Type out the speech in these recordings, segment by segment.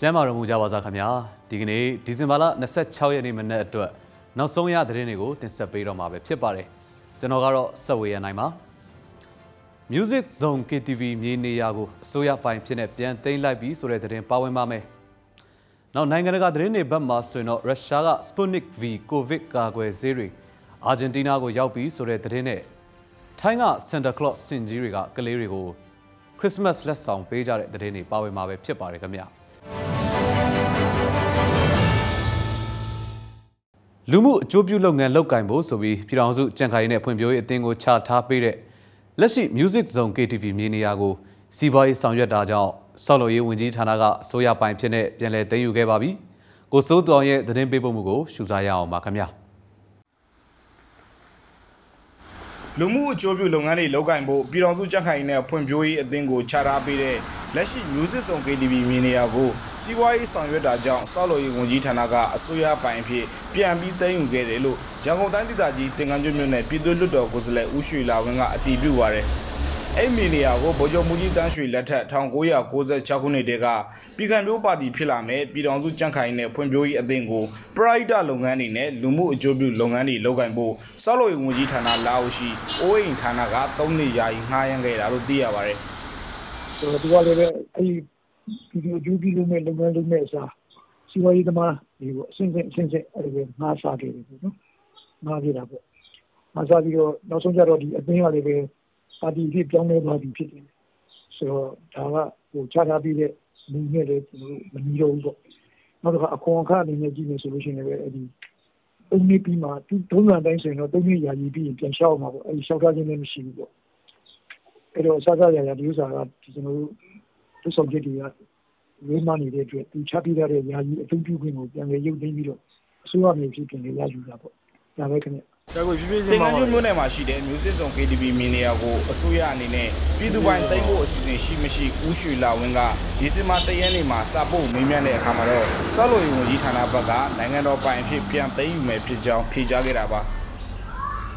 ကျမ်းမာတော်မူကြပါစားခင်ဗျာဒီကနေ့ဒီဇင်ဘာလ26ရက်နေ့မနေ့အတွက်နောက်ဆုံးရသတင်းတွေကိုတင်ဆက်ပေးတော့မှာပဲဖြစ်ပါတယ်ကျွန်တော်ကတော့ဆက်ဝေးရနိုင်ပါ Music Zone KTV မြေနေရာကိုအစိုးရပိုင်ဖြစ်နေပြန်သိမ်းလိုက်ပြီးဆိုတဲ့သတင်းပါဝင်ပါမယ်နောက်နိုင်ငံတကာသတင်းတွေဘက်မှာဆိုရင်တော့ရုရှားက Sputnik V ကိုဗစ်ကာကွယ်ဆေးတွေအာဂျင်တီးနားကိုရောက်ပြီးဆိုတဲ့သတင်းနဲ့ထိုင်းက Santa Claus စင်ကြီးတွေကကလေးတွေကို Christmas လက်ဆောင်ပေးကြတဲ့သတင်းတွေပါဝင်မှာပဲဖြစ်ပါတယ်ခင်ဗျာလူမှုအကျိုးပြုလုပ်ငန်းလုပ်ကင်ဖို့ဆိုပြီးပြည်ထောင်စုကြံ့ခိုင်ရေးနဲ့ဖွံ့ဖြိုးရေးအသင်းကိုချထားပေးတဲ့လက်ရှိ Music Zone KTV မြေနေရာကိုစီးပွားရေးဆောင်ရွက်တာကြောင့်ဆောက်လုပ်ရေးဝန်ကြီးဌာနကအစိုးရပိုင်ဖြစ်နေပြန်လည်သိမ်းယူခဲ့ပါပြီကိုစိုးတော်ရဲ့သတင်းပေးပို့မှုကိုရှုစားရအောင်ပါခင်ဗျာလူမှုအကျိုးပြုလုပ်ငန်းတွေလုပ်ကင်ဖို့ပြည်ထောင်စုကြံ့ခိုင်ရေးနဲ့ဖွံ့ဖြိုးရေးအသင်းကိုချထားပေးတဲ့လက်ရှိ Music Zone KTV မြေနေရာကိုစီးပွားရေးဆောင်ရွက်တာကြောင့်ဆောက်လုပ်ရေးဝန်ကြီးဌာနကအစိုးရပိုင်အဖြစ်ပြန်ပြီးသိမ်းယူခဲ့တယ်လို့ရန်ကုန်တိုင်းဒေသကြီးတင်ကန်းကျွန်းမြို့နယ်ပြည်သူ့လွှတ်တော်ကိုယ်စားလှယ်ဦးရွှေလာဝင်းကအတည်ပြုပါတယ်အဲ့မြေနေရာကိုဗိုလ်ချုပ်မူကြီးတန်းရွှေလက်ထက်1996ခုနှစ်တည်းကပြည်ခံမျိုးပါတီဖြစ်လာမဲ့ပြည်ထောင်စုကြံ့ခိုင်ရေးနဲ့ဖွံ့ဖြိုးရေးအသင်းကိုပရိုက်တာလုပ်ငန်းတွေနဲ့လူမှုအကျိုးပြုလုပ်ငန်းတွေလုပ်ကိုင်ဖို့ဆောက်လုပ်ရေးဝန်ကြီးဌာနလာအိုရှိအိုးအိမ်ဌာနက3နှစ်ယာယီငှားရမ်းခဲ့တာလို့သိရပါတယ်ဒီကလည်းပဲအဲ့ဒီအကျိုးပြုလုပ်မဲ့လုပ်ငန်းလုပ်မဲ့အစားစီးပွားရေးသမားဒီပေါ့အစဉ်အဲ့ဒီငှားစားခဲ့တယ်ပေါ့နော်ငှားခဲ့တာပေါ့ငှားစားပြီးတော့နောက်ဆုံးကျတော့ဒီအသင်းကလည်းပဲပါတီဖြစ်ပြောင်းလဲသွားပြီဖြစ်တယ်ဆိုတော့ဒါကဟိုချထားပြီးတဲ့လူနဲ့လည်းကျွန်တော်မနီးတော့ဘူးပေါ့နောက်တစ်ခါအခွန်အခအနေနဲ့ကြည့်နေဆိုလို့ရှိရင်လည်းအဲ့ဒီ3နှစ်ပြီးမှတုံးစံတိုင်းဆိုရင်တော့3နှစ်ရာကြီးပြီးရင်ပြန်လျှောက်မှာပေါ့အဲ့ဒီလျှောက်ထားခြင်းလည်းမရှိဘူးပေါ့အဲ့တော့စကားရဒီဥစ္စာကကျွန်တော်တို့သူဆောင်ချက်တွေကဝေးမနေတဲ့အတွက်သူချပြတဲ့ယာယီအသုံးပြုခွင့်ကိုပြန်လည်ရုပ်သိမ်းပြီးတော့အစိုးရမျိုးဖြစ်ပြန်ရယူတာပေါ့ဒါပဲခင်ဗျတင်ကန်းကျွန်းမြို့နယ်မှာရှိတဲ့ Music Zone KTV မြေနေရာကိုအစိုးရအနေနဲ့ပြည်သူပိုင်သိမ်းဖို့အစီအစဉ်ရှိမရှိဦးရွှေလာဝင်းကဒီဇင်ဘာ1ရက်နေ့မှာစာပို့မေးမြန်းတဲ့အခါမှာတော့ဆောက်လုပ်ရေးဝန်ကြီးဌာနဘက်ကနိုင်ငံတော်ပိုင်အဖြစ်ပြန်သိမ်းယူမယ်ဖြစ်ကြောင်းဖြေကြားခဲ့တာပါ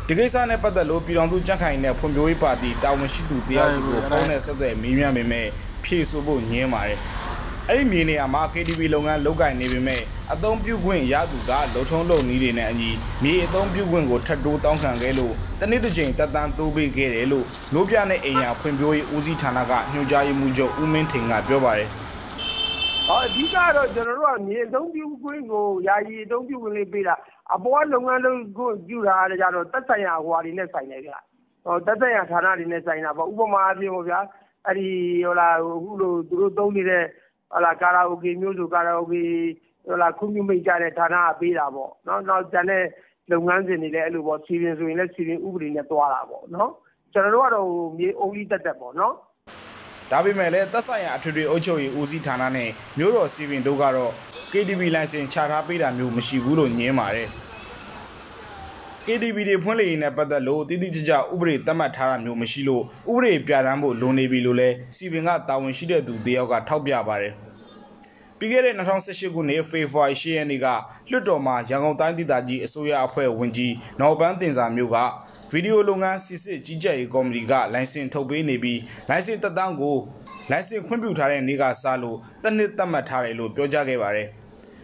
ဒီကိစ္စနဲ့ပတ်သက်လို့ပြည်ထောင်စုကြံ့ခိုင်ရေးနဲ့ဖွံ့ဖြိုးရေးပါတီတာဝန်ရှိသူတယောက်စီကိုဖုန်းနဲ့ဆက်သွယ်မေးမြန်းပေမဲ့ဖြေဆိုဖို့ငြင်းပါတယ်အဲ့ဒီမြေနေရာမှာ KTV လုပ်ငန်းလုပ်ကိုင်နေပေမဲ့အသုံးပြုခွင့်ရသူကလုံထုံးလုံနည်းတွေနဲ့အညီမြေအသုံးပြုခွင့်ကိုထပ်တိုးတောင်းခံခဲ့လို့တနည်းတစ်ချိန်တက်တန်းတိုးပေးခဲ့တယ်လို့မျိုးပြနဲ့အိမ်ယာဖွံ့ဖြိုးရေးဦးစီးဌာနကညွှန်ကြားရေးမှူးချုပ်ဦးမင်းထင်ကပြောပါတယ်အဓိကတော့ကျွန်တော်တို့ကမြေအသုံးပြုခွင့်ကိုယာယီအသုံးပြုခွင့်လေးပေးတာအပေါ်လုပ်ငန်းလုပ်ခွင့်ပြုတာကြတော့သက်ဆိုင်ရာဟိုဟာတွေနဲ့ဆိုင်တယ်ဗျသက်ဆိုင်ရာဌာနတွေနဲ့ဆိုင်တာပေါ့ဥပမာအပြင်ပေါ့ဗျာအဲ့ဒီဟိုလာအခုလိုသူတို့သုံးနေတဲ့ဟလာကာရာအိုကေမျိုးဆိုကာရာအိုကေဟလာခွင့်ပြုမိတ်ကြတဲ့ဌာနကပေးတာပေါ့နော်နောက်ကျန်တဲ့လုပ်ငန်းစဉ်တွေလည်းအဲ့လိုပေါ့စီရင်ဆိုရင်လည်းစီရင်ဥပဒေနဲ့တွားတာပေါ့နော်ကျွန်တော်တို့ကတော့မြေအုံးလေးတက်ပေါ့နော်ဒါပေမဲ့လည်းသက်ဆိုင်ရာအထွေထွေအုပ်ချုပ်ရေးဦးစီးဌာနနဲ့မြို့တော်စီရင်တို့ကတော့ KTV လိုင်စင်ချထားပေးတာမျိုးမရှိဘူးလို့ညင်းပါတယ် KTV တွေဖွင့်လှစ်ရေးနဲ့ပတ်သက်လို့တိတိကျကျဥပဒေသတ်မှတ်ထားတာမျိုးမရှိလို့ဥပဒေပြဋ္ဌာန်းဖို့လိုနေပြီလို့လည်းစီပင်ကတာဝန်ရှိတဲ့သူတယောက်ကထောက်ပြပါတယ်ပြီးခဲ့တဲ့2018ခုနှစ်ဖေဖော်ဝါရီ10ရက်နေ့ကလွှတ်တော်မှာရန်ကုန်တိုင်းဒေသကြီးအစိုးရအဖွဲ့ဝင်ကြီးနော်ပန်းတင်စာမျိုးကဗီဒီယိုလုပ်ငန်းစစ်စစ်ကြီးကြပ်ရေးကော်မတီကလိုင်စင်ထုတ်ပေးနေပြီးလိုင်စင်သက်တမ်းကိုလိုင်စင်ခွင့်ပြုထားတဲ့နေ့ကစလို့တစ်နှစ်သတ်မှတ်ထားတယ်လို့ပြောကြားခဲ့ပါတယ်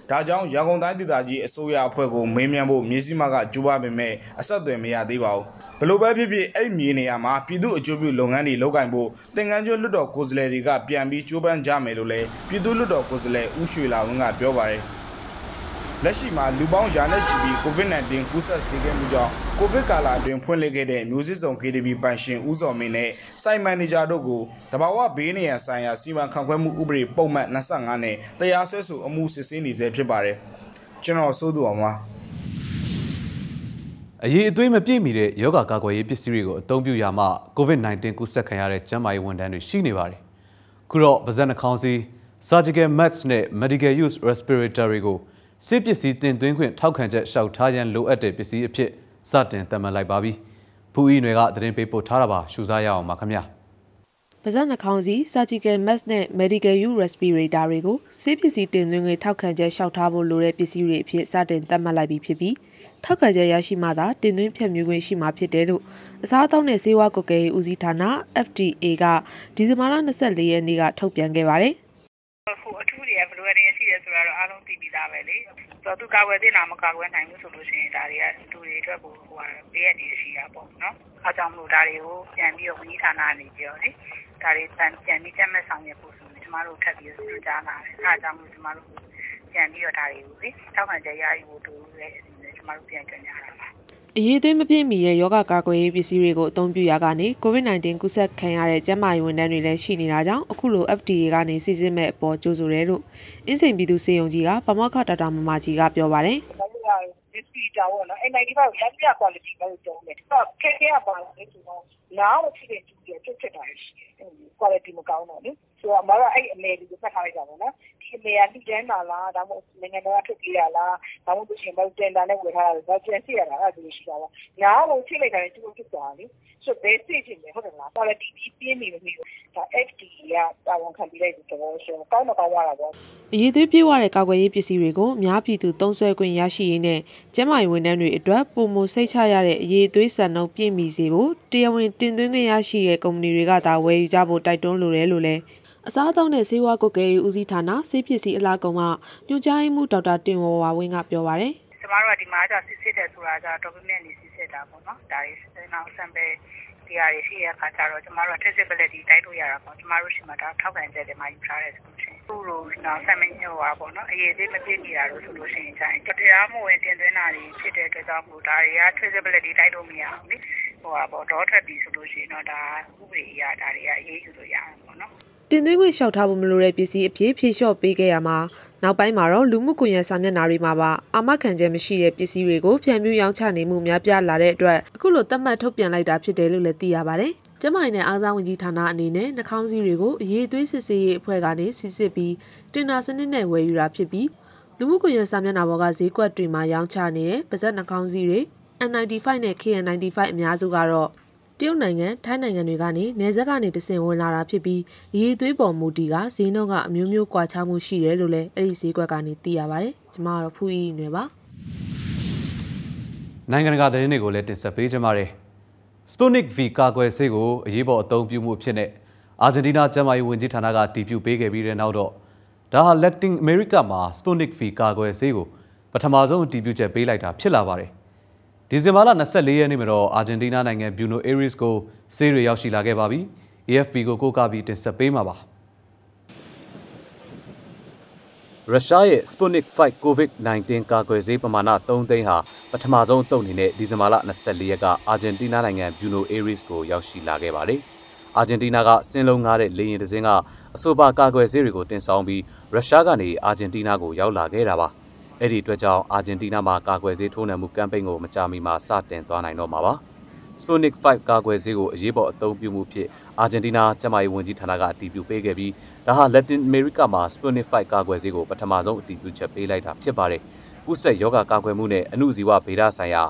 ဒါကြောင့်ရန်ကုန်တိုင်းဒေသကြီးအစိုးရအဖွဲ့ကိုမေးမြန်းဖို့မြေစီမကကြိုးပမ်းပေမဲ့အဆက်အသွယ်မရသေးပါဘူးဘလို့ပဲဖြစ်ဖြစ်အဲ့ဒီမြေနေရာမှာပြည်သူ့အကျိုးပြုလုပ်ငန်းတွေလုပ်ကိုင်ဖို့တင်ကန်းကျွန်းလွှတ်တော်ကိုယ်စားလှယ်တွေကပြန်ပြီးကြိုးပမ်းကြမယ်လို့လည်းပြည်သူ့လွှတ်တော်ကိုယ်စားလှယ်ဦးရွှေလာဝင်းကပြောပါတယ်လက်ရှိမှာလူပေါင်းရာနဲ့ချီပြီး COVID-19 ကူးစက်စေခဲ့မှုကြောင့်ကိုဗစ်ကာလအတွင်းဖွင့်လှစ်ခဲ့တဲ့ Music Zone KTV ပိုင်ရှင်ဦးစော်မင်းနဲ့စိုက်မန်နေဂျာတို့ကိုတဘာဝဘေးနေရန်ဆိုင်ရာစီမံခန့်ခွဲမှုဥပဒေပုံမှန်25နဲ့တရားစွဲဆိုအမှုစစ်ဆေးနေဆဲဖြစ်ပါတယ်ကျွန်တော်စိုးသူအောင်ပါအရေးအသွေးမပြည့်မီတဲ့ယောဂကာကွယ်ရေးပစ္စည်းတွေကိုအသုံးပြုရမှ COVID-19 ကူးစက်ခံရတဲ့ကျန်းမာရေးဝန်ထမ်းတွေရှိနေပါတယ်ခုတော့ပါးစပ်နှာခေါင်းစည်း Surgical Mask နဲ့ Medical Use Respiratory ကိုဆေးပစ္စည်းတင်သွင်းခွင့်ထောက်ခံချက်လျှောက်ထားရန်လိုအပ်တဲ့ပစ္စည်းအဖြစ်စတင်သတ်မှတ်လိုက်ပါပြီ။ဖူးအီတွေကသတင်းပေးပို့ထားတာပါရှုစားရအောင်ပါခင်ဗျာ။ပါးစပ်နှာခေါင်းစည်း Surgical Mask နဲ့ Medical Use Respirator တွေကိုဆေးပစ္စည်းတင်သွင်းခွင့်ထောက်ခံချက်လျှောက်ထားဖို့လိုတဲ့ပစ္စည်းတွေအဖြစ်စတင်သတ်မှတ်လိုက်ပြီဖြစ်ပြီးထောက်ခံချက်ရရှိမှသာတင်သွင်းဖြန့်ဖြူးခွင့်ရှိမှာဖြစ်တယ်လို့အစားအသောက်နဲ့ဆေးဝါးကွပ်ကဲရေးဦးစီးဌာန FDA ကဒီဇင်ဘာလ24ရက်နေ့ကထုတ်ပြန်ခဲ့ပါတယ်။အခုအထူးတွေကဘယ်လိုလဲ တော့သူကာကွယ်သေးလားမကာကွယ်နိုင်ဘူးဆိုလို့ရှိရင်ဒါတွေကလူတွေအတွက်ကိုပေးရနေရှိတာပေါ့နော်။အားကြောင့်မလို့ဒါတွေကိုပြန်ပြီးတော့ဝန်ကြီးဌာနကနေပြောလေဒါတွေပြန်ပြီးချက်မဲ့ဆောင်ရွက်ဖို့ဆိုရင်ကျမတို့ထပ်ပြီးတော့ကြားလာတယ်။အားကြောင့်မလို့ကျမတို့ပြန်ပြီးတော့ဒါတွေကိုလေထောက်ခံချက်ရယူဖို့တို့လည်းကျမတို့ပြန်ကြရတာပါအရေးသွေးမပြည့်မီတဲ့ယောဂကာကွယ်ရေးပစ္စည်းတွေကိုအသုံးပြုရာကနေ COVID-19 ကူးစက်ခံရတဲ့ကျန်းမာရေးဝန်ထမ်းတွေလည်းရှိနေတာကြောင့်အခုလို FDA ကနေစီစစ်မဲ့အပေါ်ကြိုးဆိုတယ်လို့အင်းစိန်ပြည်သူ့စေယုံကြီးကပမောက္ခဒေါက်တာမမကြီးကပြောပါတယ်ကြောင်းနော်N95ကိုရပြ quality လို့ပြောတယ်။တော့ခဲခဲပါလို့ဆိုတော့နားကိုဖြစ်တဲ့သူတွေဖြစ်တာရှိတယ်။ quality မကောင်းတော့လေ။ဆိုတော့အမကအဲ့အမေတွေကိုဖတ်ထားလိုက်တာပေါ့နော်။ဒီအမေကလူကျန်းတာလားဒါမှမဟုတ်နိုင်ငံတော်ကထုတ်ပေးရလားဒါမှမဟုတ်ရှင်ဘယ်တင်တာနဲ့ဝယ်ထားတာလဲဒါပြန်သိရတာအဲ့ဒါလိုရှိတာပေါ့။နားကိုဖြစ်လိုက်တာလည်းသူတို့ဖြစ်သွားတယ်။ဆိုဘယ်သိချင်လဲဟုတ်တယ်လား quality ပြင်းနေလို့မျိုးဒါ FDA ကတာဝန်ခံပြီးလိုက်တဲ့တော့ဆိုကောင်းတော့ကောင်းသွားတာပေါ့အရေးသွေးပြည့်ဝတဲ့ကာကွယ်ရေးပစ္စည်းတွေကိုအများပြည်သူသုံးစွဲခွင့်ရရှိရေးနဲ့ကျန်းမာရေးဝန်ထမ်းတွေအတွက်ပုံမစိတ်ချရတဲ့အရေးသွေးစံနှုန်းပြည့်မီစေဖို့တရားဝင်တင်သွင်းခွင့်ရရှိတဲ့ကုမ္ပဏီတွေကသာဝယ်ယူကြဖို့တိုက်တွန်းလိုတယ်လို့လည်းအစားအသောက်နဲ့ဆေးဝါးကွပ်ကဲရေးဦးစီးဌာနဆေးပစ္စည်းအလားကုံကညွှန်ကြားရေးမှူးဒေါက်တာတင်ဝဝဝင်းကပြောပါတယ်ကျမတို့ကဒီမှာကျစစ်တယ်ဆိုတာကျတော့ document နေစစ်တာပေါ့နော်ဒါတွေနောက် sample တရားတွေရှိရခါကျတော့ကျမတို့ traceability တိုက်လို့ရတာပေါ့ကျမတို့ရှိမှတော့ထောက်ခံချက်တွေမှယူထားတယ်ဆိုလို့ရှိရင်သူ့လိုနောက် sample ညို့ပါပေါ့နော်အရေးသေးမပြည့်နေတာလို့ဆိုလို့ရှိရင်ကျရင်တရားမဝင်တင်သွင်းတာတွေဖြစ်တဲ့အတွက်ကြောင့်မို့ဒါတွေက traceability တိုက်လို့မရဘူးလေပေါ့တော့ထပ်ပြီးဆိုလို့ရှိရင်တော့ဒါဥပဒေအရဒါတွေကအရေးယူလို့ရမှာပေါ့နော်တင်သွင်းခွင့်လျှောက်ထားဖို့မလိုတဲ့ပစ္စည်းအဖြစ်ဖြေလျှော့ပေးခဲ့ရမှာနောက်ပိုင်းမှာတော့လူမှုကွန်ရက်စာမျက်နှာတွေမှာပါအာမခံချက်မရှိတဲ့ပစ္စည်းတွေကိုဖြန့်ဖြူးရောင်းချနေမှုများပြားလာတဲ့အတွက်အခုလိုသတ်မှတ်ထုတ်ပြန်လိုက်တာဖြစ်တယ်လို့လည်းသိရပါတယ်။ကျန်းမာရေးနဲ့အားကစားဝန်ကြီးဌာနအနေနဲ့နှာခေါင်းစည်းတွေကိုအရေးသွေးစစ်ဆေးရေးအဖွဲ့ကနေစစ်ဆေးပြီးတင်ဒါစနစ်နဲ့ဝယ်ယူတာဖြစ်ပြီးလူမှုကွန်ရက်စာမျက်နှာပေါ်ကဈေးကွက်တွေမှာရောင်းချနေတဲ့ပါးစပ်နှာခေါင်းစည်းတွေ N95 နဲ့ KN95 အများစုကတော့တရုတ်နိုင်ငံထိုင်းနိုင်ငံတွေကနေနယ်စပ်ကနေတဆင့်ဝင်လာတာဖြစ်ပြီးအရေးသွေးပေါ်မူတီကဈေးနှုန်းကအမျိုးမျိုးကွာခြားမှုရှိတယ်လို့လည်းအဲ့ဒီဈေးကွက်ကနေသိရပါတယ်။ကျွန်မကတော့ဖူးအီနွယ်ပါ။နိုင်ငံတကာသတင်းတွေကိုလည်းတင်ဆက်ပေးကြပါမယ်။ Sputnik V ကာကွယ်ဆေးကိုအရေးပေါ်အသုံးပြုမှုအဖြစ်နဲ့အာဂျင်တီးနားကျန်းမာရေးဝန်ကြီးဌာနကတည်ပြုပေးခဲ့ပြီးတဲ့နောက်တော့ဒါဟာ Latin America မှာ Sputnik V ကာကွယ်ဆေးကိုပထမဆုံးအတည်ပြုချက်ပေးလိုက်တာဖြစ်လာပါတယ်။ဒီဇင်ဘာလ24ရက်နေ့မှာတော့အာဂျင်တီးနားနိုင်ငံBuenos Airesကိုဆေးတွေရောက်ရှိလာခဲ့ပါပြီ။ AFP ကိုကိုးကားပြီးတင်ဆက်ပေးမှာပါ။ရုရှားရဲ့ Sputnik 5 COVID-19 ကာကွယ်ဆေးပမာဏ3သိန်းဟာပထမဆုံးအသုတ်အနေနဲ့ဒီဇင်ဘာလ24ရက်ကအာဂျင်တီးနားနိုင်ငံBuenos Airesကိုရောက်ရှိလာခဲ့ပါတယ်။အာဂျင်တီးနားကစင်းလုံးငားတဲ့လေယာဉ်တစ်စင်းကအဆိုပါကာကွယ်ဆေးတွေကိုတင်ဆောင်ပြီးရုရှားကနေအာဂျင်တီးနားကိုရောက်လာခဲ့တာပါ။အဲ့ဒီအတွက်ကြောင့်အာဂျင်တီးနားမှာကာကွယ်ဆေးထိုးနှံမှုကမ်ပိန်းကိုမကြာမီမှာစတင်သွားနိုင်တော့မှာပါ။ Sputnik 5ကာကွယ်ဆေးကိုအရေးပေါ်အသုံးပြုမှုဖြင့်အာဂျင်တီးနားကျန်းမာရေးဝန်ကြီးဌာနကအတည်ပြုပေးခဲ့ပြီးဒါဟာ Latin America မှာ Sputnik 5ကာကွယ်ဆေးကိုပထမဆုံးအတည်ပြုချက်ပေးလိုက်တာဖြစ်ပါတယ်။ကုဆက်ယောဂကာကွယ်မှုနဲ့အမှုဇီဝဗေဒဆိုင်ရာ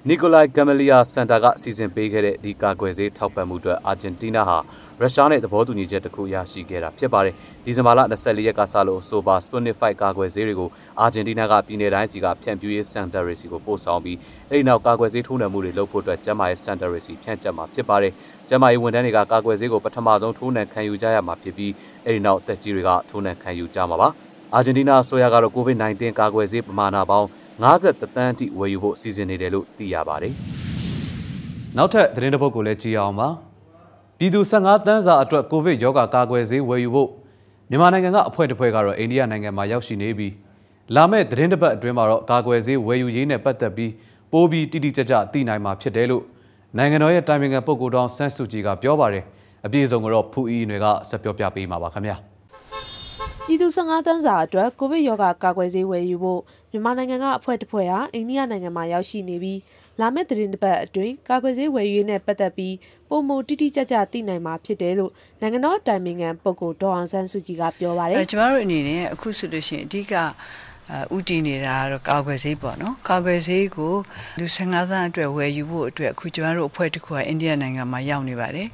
Nicolai Gamaleya Center ကစီစဉ်ပေးခဲ့တဲ့ဒီကာကွယ်ဆေးထောက်ပံ့မှုအတွက်အာဂျင်တီးနားဟာရုရှားနဲ့သဘောတူညီချက်တစ်ခုရရှိခဲ့တာဖြစ်ပါတယ်။ဒီဇင်ဘာလ24ရက်ကစလို့ဆိုပါ Sputnik 5ကာကွယ်ဆေးတွေကိုအာဂျင်တီးနားကပြည်내တိုင်းစီကဖြန့်ဖြူးရေးစင်တာတွေစီကိုပို့ဆောင်ပြီးအဲဒီနောက်ကာကွယ်ဆေးထိုးနှံမှုတွေလုပ်ဖို့အတွက်ကျန်းမာရေးစင်တာတွေစီဖြန့်ကျက်မှာဖြစ်ပါတယ်။ကျန်းမာရေးဝန်ထမ်းတွေကကာကွယ်ဆေးကိုပထမဆုံးထိုးနှံခံယူကြရမှာဖြစ်ပြီးအဲဒီနောက်သက်ကြီးတွေကထိုးနှံခံယူကြမှာပါ။အာဂျင်တီးနားအစိုးရကတော့ COVID-19 ကာကွယ်ဆေးပမာဏပေါင်း50တန်းအထိဝယ်ယူဖို့စီစဉ်နေတယ်လို့သိရပါတယ်။နောက်ထပ်သတင်းတစ်ပုဒ်ကိုလည်းကြည့်အောင်ပါ။ပြည်သူ15တန်းစာအတွက်ကိုဗစ်ရောဂါကာကွယ်ဆေးဝယ်ယူဖို့မြန်မာနိုင်ငံကအဖွဲ့တစ်ဖွဲ့ကတော့အိန္ဒိယနိုင်ငံမှာရောက်ရှိနေပြီးလာမယ့်သတင်းတစ်ပတ်အတွင်းမှာတော့ကာကွယ်ဆေးဝယ်ယူရေးနဲ့ပတ်သက်ပြီးပိုးပြီးတိတိကျကျသိနိုင်မှာဖြစ်တယ်လို့နိုင်ငံတော်ရဲ့တိုင်ပင်ခံပုဂ္ဂိုလ်တော်ဆန်းစုကြည်ကပြောပါတယ်။အပြည့်အစုံကတော့ဖူအီတွေကဆက်ပြောပြပေးမှာပါခင်ဗျာ။ပြည်သူ15တန်းစာအတွက်ကိုဗစ်ရောဂါကာကွယ်ဆေးဝယ်ယူဖို့မြန်မာနိုင်ငံကအဖွဲ့တစ်ဖွဲ့ဟာအိန္ဒိယနိုင်ငံမှာရောက်ရှိနေပြီးလာမယ့်သတင်းတစ်ပတ်အတွင်းကာကွယ်ဆေးဝယ်ယူရေးနဲ့ပတ်သက်ပြီးပုံမတိတိကျကျသိနိုင်မှာဖြစ်တယ်လို့နိုင်ငံတော်တိုင်ပင်ခံပုဂ္ဂိုလ်ဒေါ်အောင်ဆန်းစုကြည်ကပြောပါတယ်။ကျမတို့အနေနဲ့အခုဆိုလို့ရှိရင်အဓိကဥတည်နေတာကတော့ကာကွယ်ဆေးပေါ့နော်ကာကွယ်ဆေးကိုလူ15သန်းအတွက်ဝယ်ယူဖို့အတွက်အခုကျမတို့အဖွဲ့တစ်ခုကအိန္ဒိယနိုင်ငံမှာရောက်နေပါတယ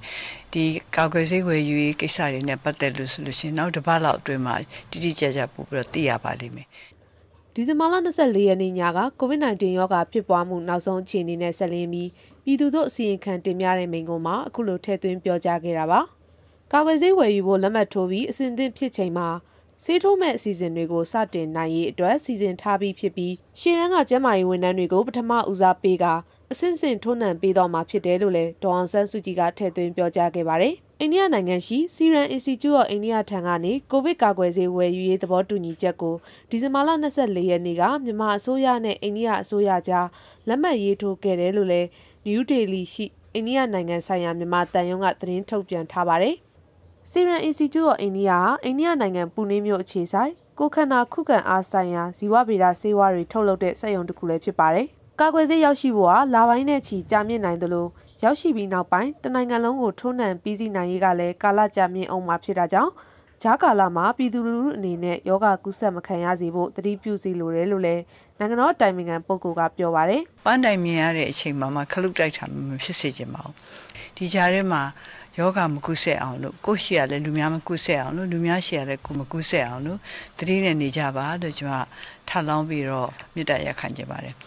်ဒီကာကွယ်ဆေးဝယ်ယူရေးကိစ္စတွေနဲ့ပတ်သက်လို့ဆိုလို့ရှိရင်နောက်တစ်ပတ်လောက်အတွင်းမှာတိတိကျကျပို့ပြီးတော့သိရပါလိမ့်မယ်ဒီဇင်ဘာလ24ရက်နေ့ညက COVID-19 ရောဂါဖြစ်ပွားမှုနောက်ဆုံးအခြေအနေနဲ့ဆက်လင်းပြီးပြည်သူတို့အစီရင်ခံတင်ပြတဲ့မိန့်ခွန်းမှာအခုလိုထည့်သွင်းပြောကြားခဲ့တာပါကာကွယ်ဆေးဝယ်ယူဖို့လက်မှတ်ထိုးပြီးအစဉ်သင့်ဖြစ်ချိန်မှာ ဆေးထိုးမဲ့အစီအစဉ်တွေကိုစတင်နိုင်ရေးအတွက်စီစဉ်ထားပြီးဖြစ်ပြီးရှေ့တန်းကကျန်းမာရေးဝန်ထမ်းတွေကိုပထမဦးစားပေးကအဆင့်ဆင့်ထိုးနှံပေးတော့မှာဖြစ်တယ်လို့လည်းဒေါ်အောင်ဆန်းစုကြည်ကထည့်သွင်းပြောကြားခဲ့ပါတယ်။အိန္ဒိယနိုင်ငံရှိ Serum Institute of India ထံကနေကိုဗစ်ကာကွယ်ဆေးဝယ်ယူရေးသဘောတူညီချက်ကိုဒီဇင်ဘာလ24ရက်နေ့ကမြန်မာအစိုးရနဲ့အိန္ဒိယအစိုးရကြားလက်မှတ်ရေးထိုးခဲ့တယ်လို့လည်း New Delhi ရှိအိန္ဒိယနိုင်ငံဆိုင်ရာမြန်မာတန်ယုံကသတင်းထုတ်ပြန်ထားပါတယ်။ Serum Institute of India ဟာအိန္ဒိယနိုင်ငံပူနေမြို့အခြေဆိုင်ကိုခန္ဓာခုခံအားဆိုင်ရာဇီဝဗေဒဆေးဝါးတွေထုတ်လုပ်တဲ့စက်ရုံတစ်ခုလည်းဖြစ်ပါတယ်။ကာကွယ်ဆေးရောက်ရှိဖို့ဟာလပိုင်းနဲ့ချီကြာမြင့်နိုင်သလိုရောက်ရှိပြီးနောက်ပိုင်းတနိုင်ငံလုံးကိုထိုးနှံပြီးစီးနိုင်ရေးကလည်းကာလကြာမြင့်အောင်မှာဖြစ်တာကြောင့်ဂျာကာလာမှာပြည်သူလူထုအနေနဲ့ယောဂကူးစက်မခံရစေဖို့တတိပြုစီလိုတယ်လို့လည်းနိုင်ငံတော်တိုင်ပင်ခံပုဂ္ဂိုလ်ကပြောပါတယ်။ပန်းတိုင်မြင်ရတဲ့အချိန်မှာခလုတ်တိုက်တာမဖြစ်စေချင်ပါဘူး။ဒီကြားထဲမှာယောဂမကုဆက်အောင်လို့ကိုယ်ရှိရလဲလူများမကုဆက်အောင်လို့လူများရှိရလဲကိုမကုဆက်အောင်လို့တတိနဲ့နေကြပါလို့ကျွန်မထပ်လောင်းပြီးတော့မေတ္တာရပ်ခံကြပါတယ်။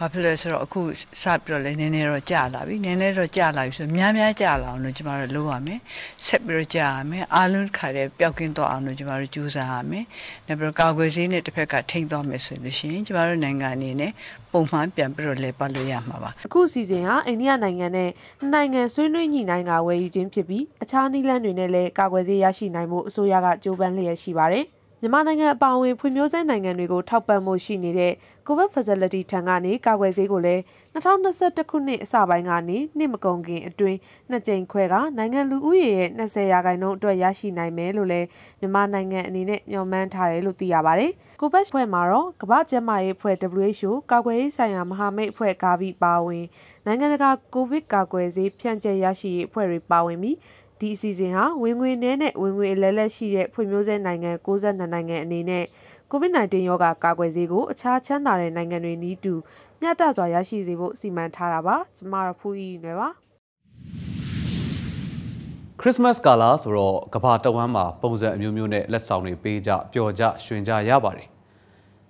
ဘာဖြစ်လဲဆိုတော့အခုစပြီးတော့လည်းနည်းနည်းတော့ကြာလာပြီနည်းနည်းတော့ကြာလာပြီဆိုများများကြာလာအောင်လို့ကျွန်တော်တို့လုပ်ရမယ်ဆက်ပြီးတော့ကြာရမယ်အားလုံးခါတဲ့ပျောက်ကင်းသွားအောင်လို့ကျွန်တော်တို့ကြိုးစားရမယ်နောက်ပြီးတော့ကာကွယ်ဆေးနဲ့တစ်ဖက်ကထိန်းသွားမယ်ဆိုလို့ရှိရင်ကျွန်တော်တို့နိုင်ငံအနေနဲ့ပုံမှန်ပြန်ပြီးတော့လဲပတ်လို့ရမှာပါအခုစီစဉ်ဟာအိန္ဒိယနိုင်ငံနဲ့နိုင်ငံဆွေးနွေးညှိနှိုင်းကဝယ်ယူခြင်းဖြစ်ပြီးအခြားနည်းလမ်းတွေနဲ့လည်းကာကွယ်ဆေးရရှိနိုင်မှုအစိုးရကကြိုးပမ်းလျက်ရှိပါတယ်မြန်မာနိုင်ငံအပါအဝင်ဖွံ့ဖြိုးဆဲနိုင်ငံတွေကိုထောက်ပံ့မှုရှိနေတဲ့ COVID Facility ထံကနေကာကွယ်ဆေးကိုလည်း2021ခုနှစ်အစပိုင်းကနေနှစ်မကုန်ခင်အတွင်းနှစ်ကြိမ်ခွဲကနိုင်ငံလူဦးရေရဲ့20%အတွက်ရရှိနိုင်မယ်လို့လည်းမြန်မာနိုင်ငံအနေနဲ့မျှော်မှန်းထားတယ်လို့သိရပါတယ်။ COVAX ဖွဲ့မှာတော့ကမ္ဘာ့ကျန်းမာရေးအဖွဲ့ WHO ကာကွယ်ရေးဆိုင်ရာမဟာမိတ်အဖွဲ့ကာဗီပါဝင်နိုင်ငံတကာကိုဗစ်ကာကွယ်ဆေးဖြန့်ကျက်ရရှိရေးအဖွဲ့တွေပါဝင်ပြီးဒီအစီအစဉ်ဟာဝင်ငွေနည်းနဲ့ဝင်ငွေအလဲလက်ရှိတဲ့ဖွံ့ဖြိုးဆဲနိုင်ငံ62နိုင်ငံအနေနဲ့ COVID-19 ရောဂါကာကွယ်ဆေးကိုအခြားချမ်းသာတဲ့နိုင်ငံတွေနည်းတူမျှတစွာရရှိစေဖို့စီမံထားတာပါကျမတို့ဖူးရီနယ်ပါခရစ်စမတ်ကာလာဆိုတော့ကမ္ဘာတဝန်းမှာပုံစံအမျိုးမျိုးနဲ့လက်ဆောင်တွေပေးကြပျော်ကြရွှင်ကြရပါတယ်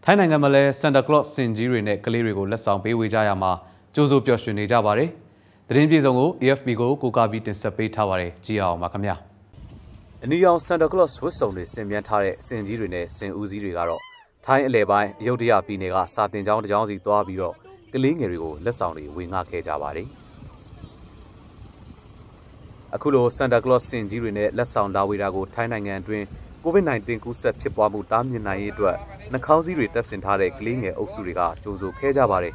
ထိုင်းနိုင်ငံမှာလည်း Santa Claus စင်ကြီးတွေနဲ့ကလေးတွေကိုလက်ဆောင်ပေးဝေကြရမှာကြိုးစိုးပျော်ရွှင်နေကြပါတယ်သတင်းပြေဆုံးကို AFP ကိုကိုကာပြီးတင်ဆက်ပေးထားပါတယ်ကြည့်အောင်ပါခင်ဗျာအနီရောင် Santa Claus ဝတ်စုံတွေဆင်မြန်းထားတဲ့စင်ကြီးတွေနဲ့စင်ဦးစီးတွေကတော့ထိုင်းအလဲပိုင်းအယုဒ္ဓယပြည်နယ်ကစာတင်ကျောင်းတစ်ကျောင်းစီသွားပြီးတော့ကလေးငယ်တွေကိုလက်ဆောင်တွေဝေငှခဲ့ကြပါတယ်အခုလို Santa Claus စင်ကြီးတွေနဲ့လက်ဆောင်လာဝေတာကိုထိုင်းနိုင်ငံအတွင်း COVID-19 ကူးစက်ဖြစ်ပွားမှုတားမြစ်နိုင်ရေးအတွက်နှာခေါင်းစည်းတွေတပ်ဆင်ထားတဲ့ကလေးငယ်အုပ်စုတွေကကြိုးစိုးခဲ့ကြပါတယ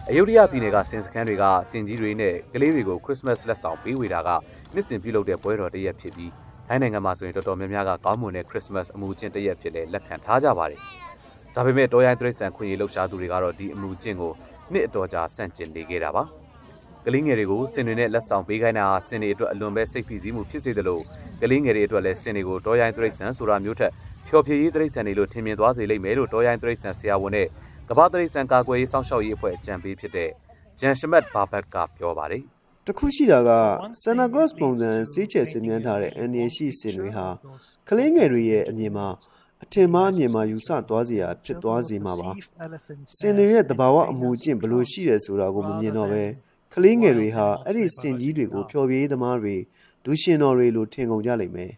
်အယုဒ္ဓယပြည်နယ်ကစင်စခန်းတွေကစင်ကြီးတွေနဲ့ကလေးတွေကိုခရစ်စမတ်လက်ဆောင်ပေးဝေတာကနှစ်စဉ်ပြုလုပ်တဲ့ပွဲတော်တစ်ရက်ဖြစ်ပြီးထိုင်းနိုင်ငံမှာဆိုရင်တော်တော်များများကကောင်းမွန်တဲ့ခရစ်စမတ်အမှုကျင့်တစ်ရက်ဖြစ်လဲလက်ခံထားကြပါတယ်။ဒါပေမဲ့တော်ရိုင်းတိရစ္ဆာန်ခွင့်ရေးလှုပ်ရှားသူတွေကတော့ဒီအမှုကျင့်ကိုနှစ်အတော်ကြာဆန့်ကျင်နေခဲ့တာပါ။ကလေးငယ်တွေကိုစင်တွေနဲ့လက်ဆောင်ပေးခိုင်းတာဟာစင်တွေအတွက်အလွန်ပဲစိတ်ဖိစီးမှုဖြစ်စေသလိုကလေးငယ်တွေအတွက်လည်းစင်တွေကိုတော်ရိုင်းတိရစ္ဆာန်ဆိုတာမျိုးထက်ဖျော်ဖြေရေးတိရစ္ဆာန်တွေလို့ထင်မြင်သွားစေလိမ့်မယ်လို့တော်ရိုင်းတိရစ္ဆာန်ဆရာဝန်နဲ့ကမ္ဘာတိရစ္ဆာန်ကာကွယ်ရေးစောင့်ရှောက်ရေးအဖွဲ့အကြံပေးဖြစ်တဲ့ဂျန်ရှမတ်ဘာဘတ်ကပြောပါတယ်တခုရှိတာက Santa Claus ပုံစံစေးချယ်ဆင်မြန်းထားတဲ့အန်ဒီရှိစင်တွေဟာကလေးငယ်တွေရဲ့အမြင်မှာအထင်မှားအမြင်မှာယူဆသွားစေရဖြစ်သွားစေမှာပါစင်တွေရဲ့တဘာဝအမူအကျင့်ဘလို့ရှိတယ်ဆိုတာကိုမမြင်တော့ပဲကလေးငယ်တွေဟာအဲ့ဒီစင်ကြီးတွေကိုဖျော်ဖြေသမားတွေလူရှင်တော်တွေလိုထင်ကုန်ကြလိမ့်မယ်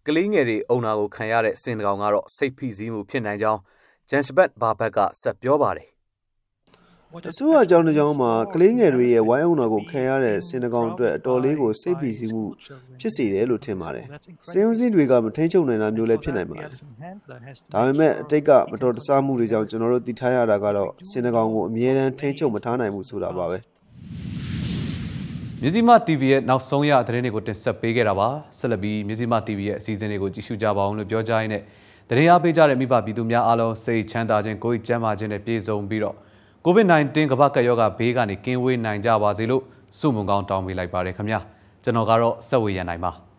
ကလေးငယ်တွေအုံနာကိုခံရတဲ့စင်ကောင်ကတော့စိတ်ဖိစီးမှုဖြစ်နိုင်ကြောင်းဂျန်ရှဘတ်ဘာဘတ်ကဆက်ပြောပါတယ်အစိုးရအကြောင်းတစ်ကြောင်းမှာကလေးငယ်တွေရဲ့ဝိုင်းအုံတော်ကိုခံရတဲ့စင်တကောင်အတွက်အတော်လေးကိုစိတ်ပီစီမှုဖြစ်စေတယ်လို့ထင်ပါတယ်။စင်ဦးစီးတွေကမထိန်ချုပ်နိုင်တာမျိုးလည်းဖြစ်နိုင်ပါတယ်။ဒါပေမဲ့အတိတ်ကမတော်တဆမှုတွေကြောင့်ကျွန်တော်တို့သိထားရတာကတော့စင်တကောင်ကိုအမြဲတမ်းထိန်ချုပ်မထားနိုင်ဘူးဆိုတာပါပဲ။မြစည်းမ TV ရဲ့နောက်ဆုံးရသတင်းတွေကိုတင်ဆက်ပေးခဲ့တာပါ။ဆက်လက်ပြီးမြစည်းမ TV ရဲ့အစီအစဉ်တွေကိုကြည့်ရှုကြပါအောင်လို့ပြောကြားရင်းနဲ့သတင်းအားပေးကြတဲ့မိဘပြည်သူများအားလုံးစိတ်ချမ်းသာခြင်းကိုယ်ကျန်းမာခြင်းနဲ့ပြည့်စုံပြီးတော့COVID-19 ကမ္ဘာ့ကပ်ရောဂါဘေးကနေကင်းဝေးနိုင်ကြပါစေလို့ဆုမွန်ကောင်းတောင်းပေးလိုက်ပါတယ်ခင်ဗျာကျွန်တော်ကတော့ဆက်ဝေရန်နိုင်ပါ